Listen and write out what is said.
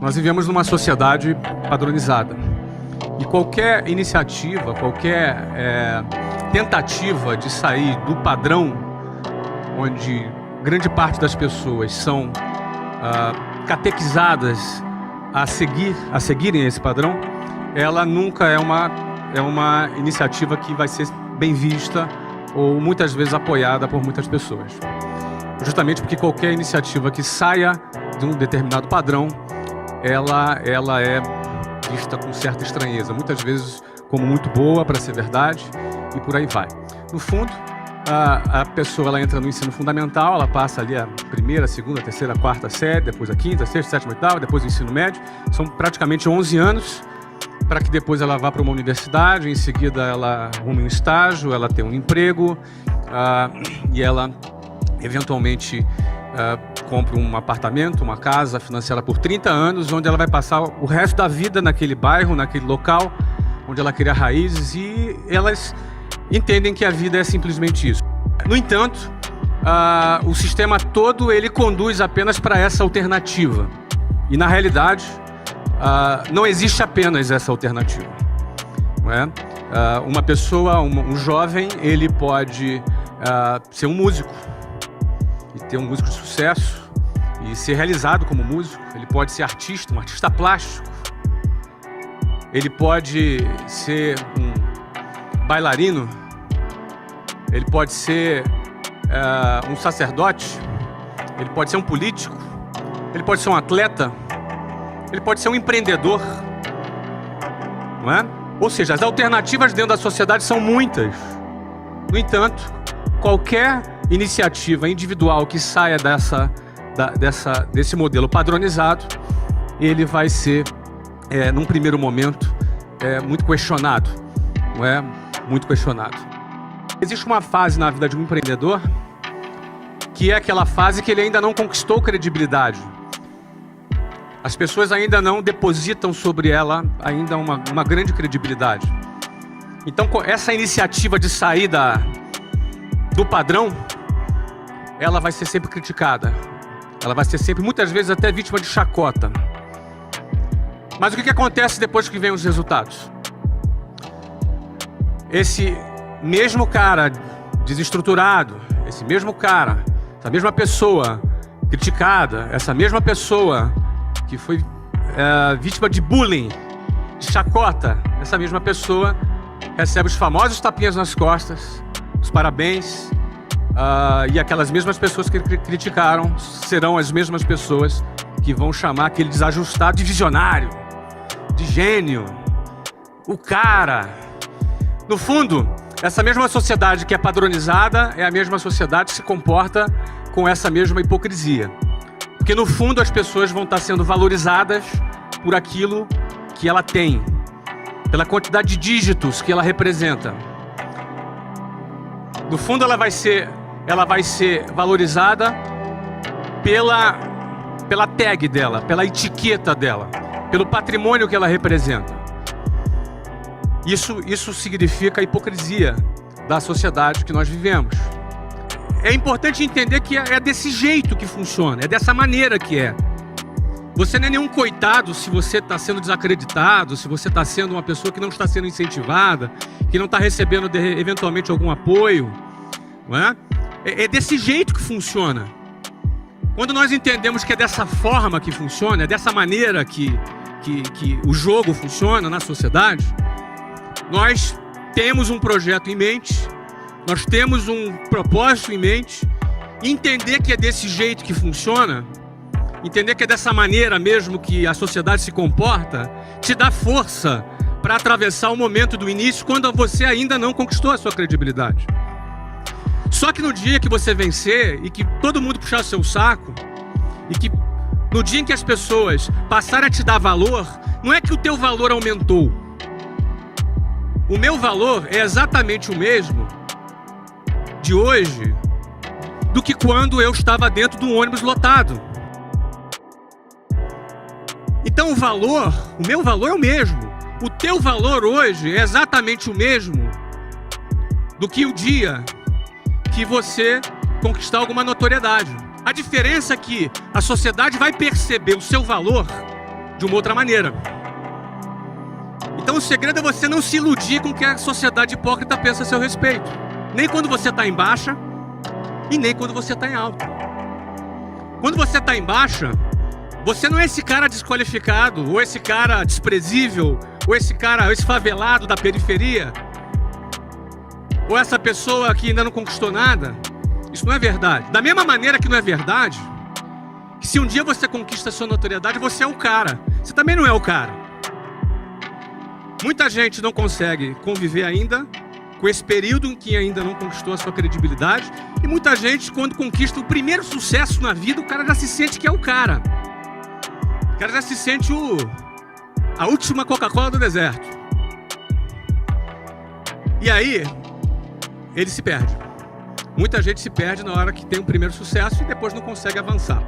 Nós vivemos numa sociedade padronizada. E qualquer iniciativa, qualquer tentativa de sair do padrão, onde grande parte das pessoas são catequizadas a seguirem esse padrão, ela nunca é uma iniciativa que vai ser bem vista ou muitas vezes apoiada por muitas pessoas. Justamente porque qualquer iniciativa que saia de um determinado padrão, ela é vista com certa estranheza, muitas vezes como muito boa para ser verdade e por aí vai. No fundo, a pessoa ela entra no ensino fundamental, ela passa ali a primeira, segunda, terceira, quarta série, depois a quinta, sexta, sétima, oitava, depois o ensino médio. São praticamente 11 anos para que depois ela vá para uma universidade, em seguida ela arrume um estágio, ela tem um emprego e ela eventualmente compra um apartamento, uma casa financiada por 30 anos, onde ela vai passar o resto da vida naquele bairro, naquele local, onde ela cria raízes, e elas entendem que a vida é simplesmente isso. No entanto, o sistema todo ele conduz apenas para essa alternativa. E na realidade, não existe apenas essa alternativa. Não é? Uma pessoa, um jovem, ele pode ser um músico e ter um músico de sucesso e ser realizado como músico. Ele pode ser artista, um artista plástico. Ele pode ser um bailarino. Ele pode ser um sacerdote. Ele pode ser um político. Ele pode ser um atleta. Ele pode ser um empreendedor. Não é? Ou seja, as alternativas dentro da sociedade são muitas. No entanto, qualquer iniciativa individual que saia desse modelo padronizado, ele vai ser, num primeiro momento, muito questionado. Não é? Muito questionado. Existe uma fase na vida de um empreendedor que é aquela fase que ele ainda não conquistou credibilidade. As pessoas ainda não depositam sobre ela ainda uma grande credibilidade. Então, essa iniciativa de sair do padrão, ela vai ser sempre criticada. Ela vai ser sempre, muitas vezes, até vítima de chacota. Mas o que acontece depois que vem os resultados? Esse mesmo cara desestruturado, esse mesmo cara, essa mesma pessoa criticada, essa mesma pessoa que foi vítima de bullying, de chacota, essa mesma pessoa recebe os famosos tapinhas nas costas, os parabéns, e aquelas mesmas pessoas que criticaram serão as mesmas pessoas que vão chamar aquele desajustado de visionário, de gênio, o cara. No fundo, essa mesma sociedade que é padronizada é a mesma sociedade que se comporta com essa mesma hipocrisia. Porque no fundo as pessoas vão estar sendo valorizadas por aquilo que ela tem, pela quantidade de dígitos que ela representa. No fundo ela vai ser valorizada pela tag dela, pela etiqueta dela, pelo patrimônio que ela representa. Isso significa a hipocrisia da sociedade que nós vivemos. É importante entender que é desse jeito que funciona, é dessa maneira que é. Você não é nenhum coitado se você está sendo desacreditado, se você está sendo uma pessoa que não está sendo incentivada, que não está recebendo eventualmente algum apoio. Não é? É desse jeito que funciona. Quando nós entendemos que é dessa forma que funciona, é dessa maneira que o jogo funciona na sociedade, nós temos um projeto em mente, nós temos um propósito em mente, e entender que é desse jeito que funciona, entender que é dessa maneira mesmo que a sociedade se comporta, te dá força para atravessar o momento do início quando você ainda não conquistou a sua credibilidade. Só que no dia que você vencer e que todo mundo puxar o seu saco, e que no dia em que as pessoas passarem a te dar valor, não é que o teu valor aumentou. O meu valor é exatamente o mesmo de hoje do que quando eu estava dentro de um ônibus lotado. Então o meu valor é o mesmo. O teu valor hoje é exatamente o mesmo do que o dia que você conquistar alguma notoriedade. A diferença é que a sociedade vai perceber o seu valor de uma outra maneira. Então o segredo é você não se iludir com o que a sociedade hipócrita pensa a seu respeito. Nem quando você está em baixa e nem quando você está em alta. Quando você está em baixa, você não é esse cara desqualificado, ou esse cara desprezível, ou esse cara, esse favelado da periferia, ou essa pessoa que ainda não conquistou nada. Isso não é verdade. Da mesma maneira que não é verdade que se um dia você conquista a sua notoriedade, você é o cara. Você também não é o cara. Muita gente não consegue conviver ainda com esse período em que ainda não conquistou a sua credibilidade. E muita gente, quando conquista o primeiro sucesso na vida, o cara já se sente que é o cara. O cara já se sente a última Coca-Cola do deserto. E aí, ele se perde. Muita gente se perde na hora que tem um primeiro sucesso e depois não consegue avançar.